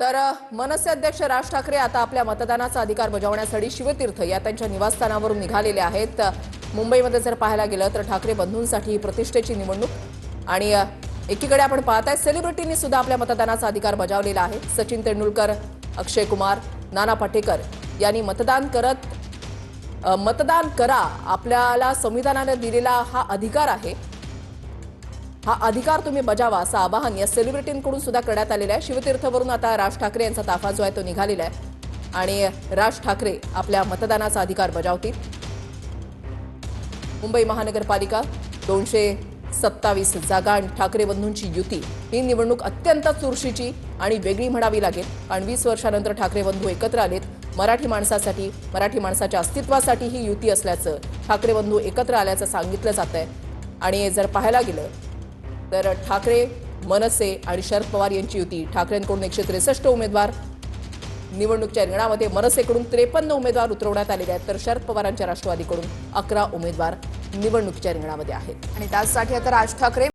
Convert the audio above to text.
तर मनसे अध्यक्ष राज ठाकरे आता आपल्या मतदानाचा अधिकार बजावण्यासाठी शिवतीर्थ या त्यांच्या निवासस्थानावरून निघालेले आहेत। मुंबईमध्ये जर पाहायला गेलं तर ठाकरे बंधूंसाठी प्रतिष्ठेची निवडणूक आणि एकीकडे आपण पाहताय सेलिब्रिटींनी सुद्धा आपल्या मतदानाचा अधिकार बजावलेला आहे। सचिन तेंडुलकर, अक्षय कुमार, नाना पाटेकर यांनी मतदान करा, आपल्याला संविधानाने दिलेला हा अधिकार आहे, हा अधिकार तुम्ही बजावा असं आवाहन या सेलिब्रिटींकडून सुद्धा करण्यात आलेलं आहे। शिवतीर्थवरून आता राज ठाकरे यांचा ताफा जो आहे तो निघालेला आहे आणि राज ठाकरे आपल्या मतदानाचा अधिकार बजावतील। मुंबई महानगरपालिका 227 जागा आणि ठाकरे बंधूंची युती ही निवडणूक अत्यंत चुरशीची आणि वेगळी म्हणावी लागेल, कारण 20 वर्षानंतर ठाकरे बंधू एकत्र आलेत। मराठी माणसासाठी, मराठी माणसाच्या अस्तित्वासाठी ही युती असल्याचं ठाकरे बंधू एकत्र आल्याचं सांगितलं जात आहे। आणि जर पाहायला गेलं तर ठाकरे, मनसे आणि शरद पवार यांची युती, ठाकरेंकडून 163 उमेदवार निवडणुकीच्या रिंगणामध्ये, मनसेकडून 53 उमेदवार उतरवण्यात आलेले आहेत, तर शरद पवारांच्या राष्ट्रवादीकडून 11 उमेदवार निवडणुकीच्या रिंगणामध्ये आहेत। आणि त्यासाठी आता राज ठाकरे